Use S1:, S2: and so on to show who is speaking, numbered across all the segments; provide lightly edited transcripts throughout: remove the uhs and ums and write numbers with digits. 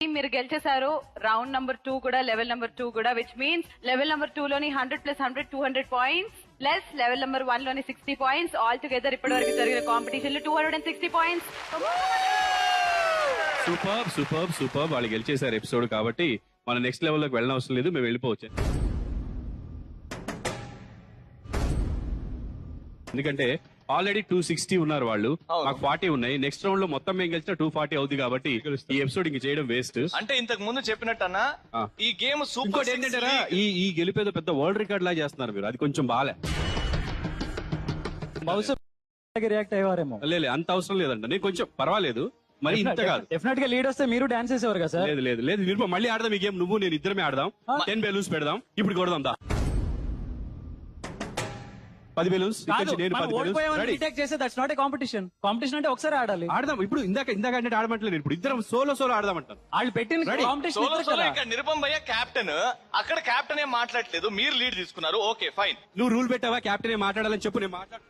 S1: మీరు గెలిచేశారు round number 2 కూడా level number 2 కూడా, విచ్ మీన్స్ లెవెల్ నెంబర్ 2 లోని 100 + 100 200 పాయింట్స్ ప్లస్ లెవెల్ నెంబర్ 1 లోని 60 పాయింట్స్, ఆల్ టుగెదర్ ఇప్పటి వరకు జరిగిన కాంపిటీషన్ లో 260 పాయింట్స్.
S2: Super super super. వాళ్ళు గెలిచేశారు ఎపిసోడ్ కాబట్టి మన నెక్స్ట్ లెవెల్ లోకి వెళ్ళిన అవసరం లేదు, మేము వెళ్ళిపోవచ్చు. ఎందుకంటే ఆల్రెడీ 260 ఉన్నారు వాళ్ళు, మాకు 40 ఉన్నాయి. నెక్స్ట్ రౌండ్ లో మొత్తం మేము గెలిచిన 240 అవుతుంది కాబట్టి ఈ ఎపిసోడ్ ఇంక చేయడం వేస్ట్.
S3: అంటే ఇంతకు ముందు చెప్పినట్టన్నా ఈ గేమ్ సూపర్.
S2: ఏంటంటారా, ఈ గెలిపేదో పెద్ద వరల్డ్ రికార్డ్ లా చేస్తున్నారు మీరు, అది కొంచెం బాలే.
S4: బహుశా రియాక్ట్ అయ్యేవారేమో.
S2: లేదు అంత అవసరం లేదంట, నేను కొంచెం పర్వాలేదు, మరి ఇంత కాదు.
S4: డెఫినెట్ గా లీడ్ వస్తే మీరు డాన్స్ చేసేవారు కదా సార్.
S2: లేదు లేదు లేదు, మీరు మళ్ళీ ఆడదాం ఈ గేమ్, నువ్వు నేను ఇద్దరమే ఆడదాం. 10 బెలూన్స్ పెడదాం, ఇప్పుడు కొడదాం దా. 10 బెలూన్స్ నేను 10 బెలూన్స్
S4: చేస్తే that's not a competition. Competition అంటే ఒకసారి ఆడాలి.
S2: ఆడదాం ఇప్పుడు. ఇందాక అంటే ఆడమంటలేదు, ఇప్పుడు ఇద్దరం సోలో ఆడదామంటాను.
S4: వాళ్ళు పెట్టిన కాంపిటీషన్
S3: నిరుపం భయ్య క్యాప్టెన్, అక్కడ క్యాప్టెన్ ఏం మాట్లాడలేదు, మీరు లీడ్ తీసుకున్నారు. Okay fine.
S2: నువ్వు రూల్ పెట్టావా క్యాప్టెన్ ఏ మాట్లాడాలని చెప్పు, నేను మాట్లాడు.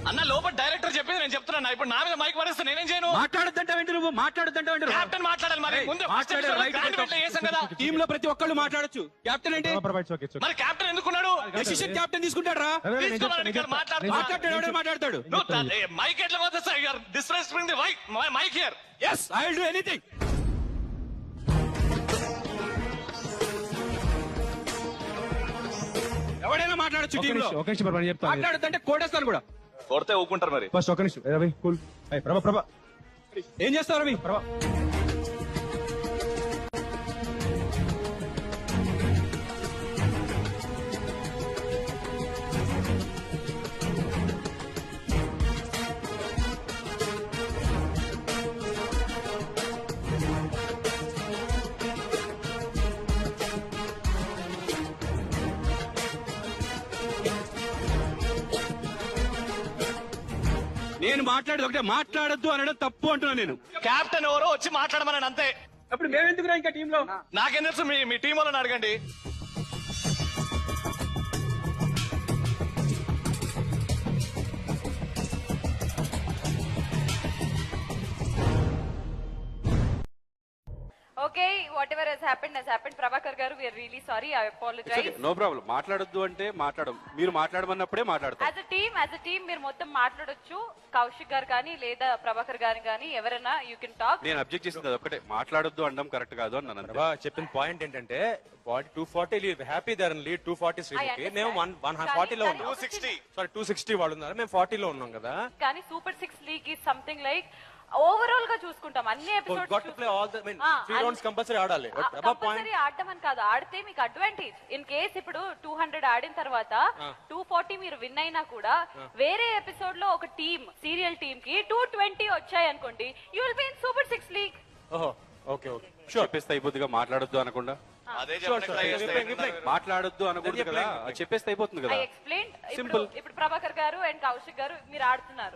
S3: అన్న లోపల డైరెక్టర్ చెప్పింది నేను చెప్తున్నా, ఇప్పుడు నా మీద మైక్ పడేస్తే నేనేం చేయను?
S2: మాట్లాడొద్దంటావేంటి నువ్వు, మాట్లాడొద్దంటావేంటి?
S3: క్యాప్టెన్ మాట్లాడాలి మరి, ముందు చేసాం కదా.
S2: టీమ్ లో ప్రతి ఒక్కళ్ళు మాట్లాడొచ్చు, క్యాప్టెన్ ఏంటి?
S3: మరి క్యాప్టెన్ ఎందుకున్నాడు?
S2: డెసిషన్ క్యాప్టెన్ తీసుకుంటాడు రా. మాట్లాడతాడు.
S3: మైక్ ఎట్లా పోతే sir, you are disrespecting the mike here.
S2: yes I will do anything. ఎవడైనా మాట్లాడొచ్చు టీమ్ లో. మాట్లాడొద్దంటే కోటేస్తాను కూడా.
S3: కొడితే ఊపుకుంటారు మరి.
S5: ఫస్ట్ ఒక నిమిషం రవి, కూల్. ప్రభా
S2: ఏం చేస్తావు రవి?
S5: ప్రభా
S2: నేను మాట్లాడేది ఒకటే, మాట్లాడొద్దు అనడం తప్పు అంటున్నా నేను.
S3: కెప్టెన్ ఎవరో వచ్చి మాట్లాడమని అంతే.
S2: అప్పుడు మేమెందుకురా ఇంకా టీమ్ లో?
S3: నాకేం తెలుసు, మీ టీం వాళ్ళని అడగండి.
S1: Okay, whatever has happened Prabhakar garu, we are really sorry, I apologise.
S2: No problem. మాట్లాడొద్దు అంటే మాట్లాడం, మీరు మాట్లాడమన్నప్పుడే మాట్లాడతాం.
S1: యాజ్ అ టీమ్ మీరు మొత్తం మాట్లాడొచ్చు. కౌశిక్ గారు కానీ లేదా ప్రభాకర్ గారు కానీ ఎవరైనా యూ కెన్ టాక్.
S2: నేను అబ్జెక్ట్ చేసింది ఒకటే, మాట్లాడొద్దు అనడం కరెక్ట్ కాదు అన్నాను.
S5: చెప్పిన పాయింట్ ఏంటంటే బాడీ 240 హ్యాపీ దర్ లీడ్ 240 శ్రీముఖి, మేము 140 లో ఉన్నాం. 260 వాళ్ళు ఉన్నారు, మేము 40 లో ఉన్నాం కదా.
S1: కానీ super 6 league is something like overall గా చూసుకుంటాం అన్ని episodes.
S5: Got to play all the 3 rounds compulsory ఆడాలి.
S1: కంపల్సరీ ఆడటం అని కాదు, ఆడితే మీకు అడ్వాంటేజ్. ఇన్ కేస్ ఇప్పుడు 200 ఆడిన తర్వాత 240 మీరు విన్ అయినా కూడా వేరే ఎపిసోడ్ లో ఒక టీమ్, సీరియల్ టీమ్ కి 220 వచ్చాయి అనుకోండి, you will be in super 6 league.
S5: ఓహో ఓకే
S2: చెప్పేస్తే అయిపోతుందిగా, మాట్లాడొద్దు అనకుండా. మాట్లాడొద్దు అనకూడదు కదా, చెప్పేస్తే అయిపోతుంది కదా.
S1: సింపుల్. ఇప్పుడు ప్రభాకర్ గారు అండ్ కౌశిక్ గారు మీరు ఆడుతున్నారు.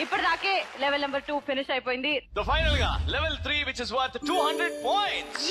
S1: ఇప్పుడు దాకే లెవెల్ నెంబర్ 2 ఫినిష్ అయిపోయింది.
S3: ఫైనల్ గా level 3 which is worth 200 points.